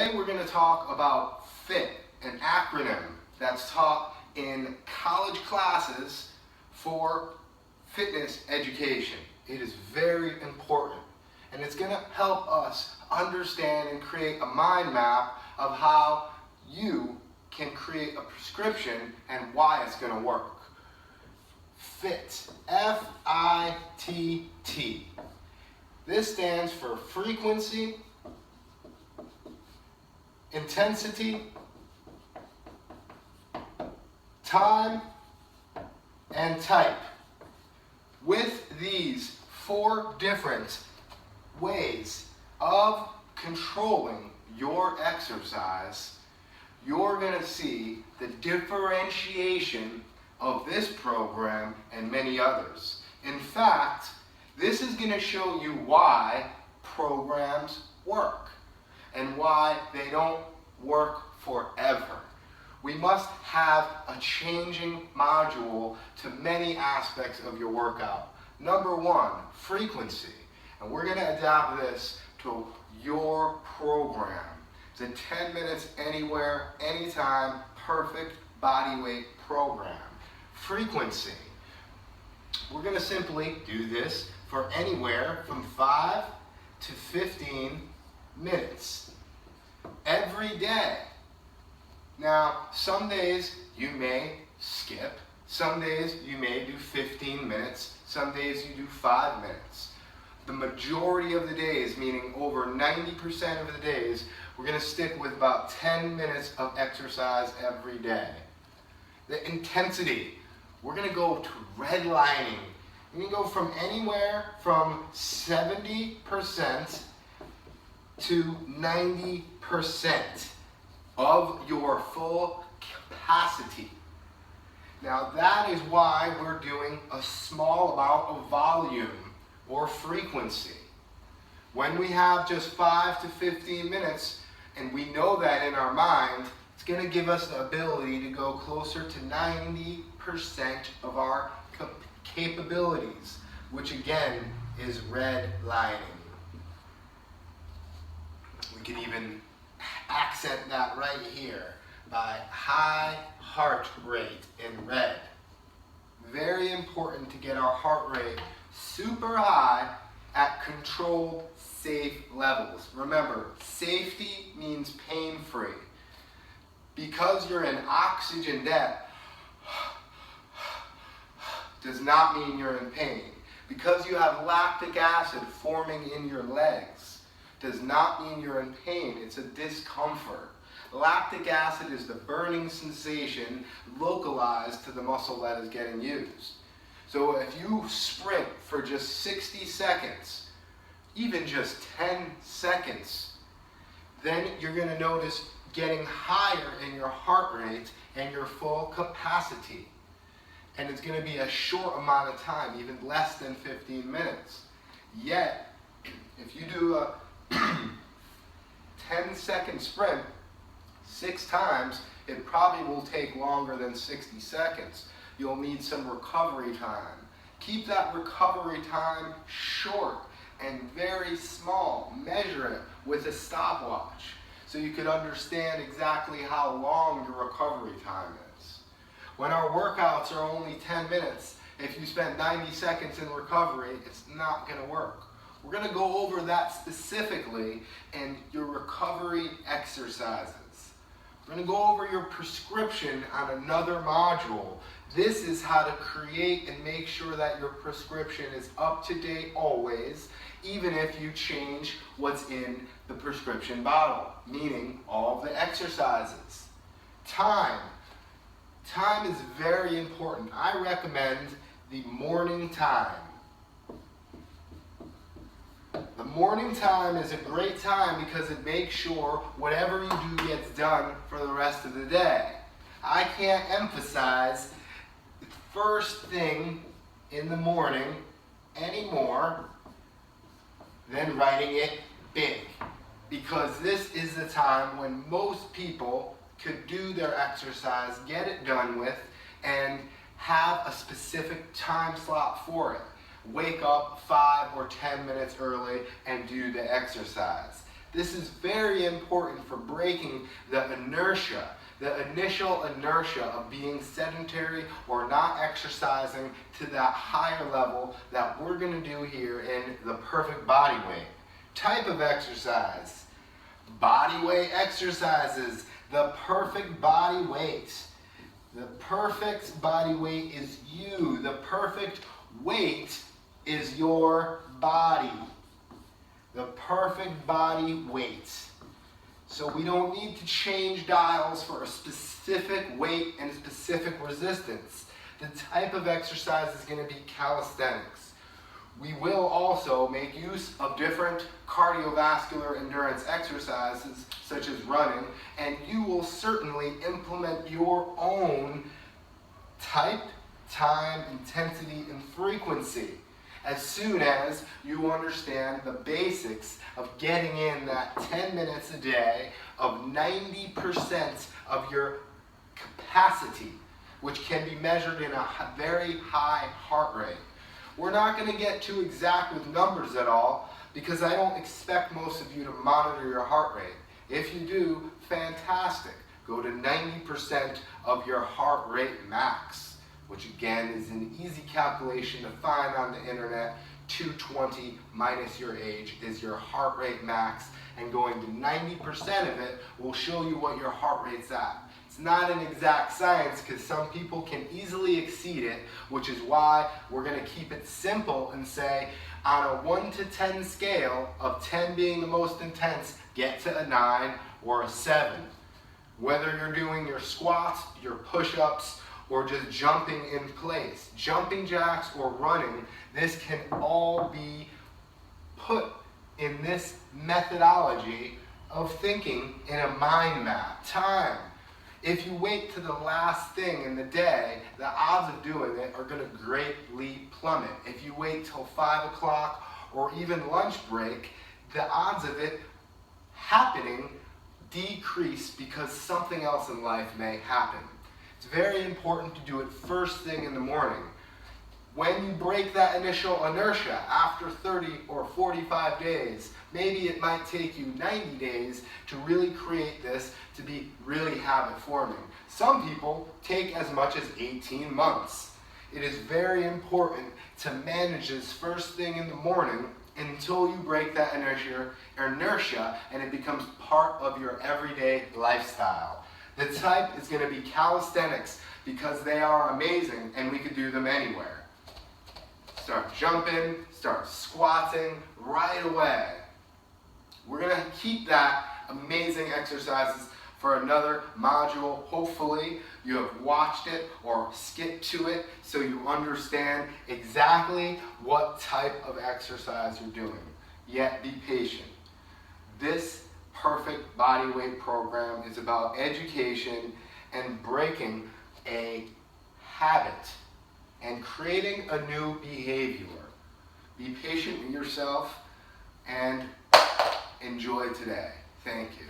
Today we're going to talk about F.I.T.T, an acronym that's taught in college classes for fitness education. It is very important, and it's going to help us understand and create a mind map of how you can create a prescription and why it's going to work. F.I.T.T, F-I-T-T. This stands for frequency, intensity, time, and type. With these 4 different ways of controlling your exercise, you're going to see the differentiation of this program and many others. In fact, this is going to show you why programs work and why they don't work forever. We must have a changing module to many aspects of your workout. Number 1, frequency. And we're going to adapt this to your program. It's a 10 minutes anywhere, anytime, perfect body weight program. Frequency. We're going to simply do this for anywhere from 5 to 15 minutes every day. Now, some days you may skip, some days you may do 15 minutes, some days you do 5 minutes. The majority of the days, meaning over 90% of the days, we're going to stick with about 10 minutes of exercise every day. The intensity, we're going to go to redlining. You can go from anywhere from 70% to 90% of your full capacity. Now that is why we're doing a small amount of volume or frequency. When we have just 5 to 15 minutes, and we know that in our mind, it's going to give us the ability to go closer to 90% of our capabilities, which again is redlining. We can even accent that right here by high heart rate in red. Very important to get our heart rate super high at controlled, safe levels. Remember, safety means pain-free. Because you're in oxygen debt does not mean you're in pain. Because you have lactic acid forming in your legs does not mean you're in pain. It's a discomfort. Lactic acid is the burning sensation localized to the muscle that is getting used. So if you sprint for just 60 seconds, even just 10 seconds, then you're going to notice getting higher in your heart rate and your full capacity. And it's going to be a short amount of time, even less than 15 minutes. Yet, if you do a 10-second sprint 6 times, it probably will take longer than 60 seconds. You'll need some recovery time. Keep that recovery time short and very small. Measure it with a stopwatch so you can understand exactly how long your recovery time is. When our workouts are only 10 minutes, if you spend 90 seconds in recovery, it's not going to work. We're going to go over that specifically in your recovery exercises. We're going to go over your prescription on another module. This is how to create and make sure that your prescription is up to date always, even if you change what's in the prescription bottle, meaning all of the exercises. Time. Time is very important. I recommend the morning time. The morning time is a great time because it makes sure whatever you do gets done for the rest of the day. I can't emphasize the first thing in the morning any more than writing it big, because this is the time when most people could do their exercise, get it done with, and have a specific time slot for it. Wake up 5 or 10 minutes early and do the exercise. This is very important for breaking the inertia, the initial inertia of being sedentary or not exercising to that higher level that we're going to do here in the perfect body weight. Type of exercise, body weight exercises, the perfect body weight. The perfect body weight is you. The perfect weight is your body. The perfect body weight. So we don't need to change dials for a specific weight and specific resistance. The type of exercise is going to be calisthenics. We will also make use of different cardiovascular endurance exercises such as running, and you will certainly implement your own type, time, intensity, and frequency as soon as you understand the basics of getting in that 10 minutes a day of 90% of your capacity, which can be measured in a very high heart rate. We're not going to get too exact with numbers at all because I don't expect most of you to monitor your heart rate. If you do, fantastic. Go to 90% of your heart rate max, which again is an easy calculation to find on the internet. 220 minus your age is your heart rate max, and going to 90% of it will show you what your heart rate's at. It's not an exact science because some people can easily exceed it, which is why we're going to keep it simple and say on a 1 to 10 scale, of 10 being the most intense, get to a 9 or a 7. Whether you're doing your squats, your push-ups, or just jumping in place, jumping jacks or running, this can all be put in this methodology of thinking in a mind map. Time. If you wait to the last thing in the day, the odds of doing it are going to greatly plummet. If you wait till 5 o'clock or even lunch break, the odds of it happening decrease because something else in life may happen. It's very important to do it first thing in the morning. When you break that initial inertia after 30 or 45 days, maybe it might take you 90 days to really create this to be really habit forming. Some people take as much as 18 months. It is very important to manage this first thing in the morning until you break that inertia and it becomes part of your everyday lifestyle. The type is going to be calisthenics because they are amazing and we could do them anywhere. Start jumping, start squatting right away. We're going to keep that amazing exercises for another module. Hopefully you have watched it or skipped to it so you understand exactly what type of exercise you're doing. Yet be patient. This perfect body weight program is about education and breaking a habit and creating a new behavior. Be patient with yourself and enjoy today. Thank you.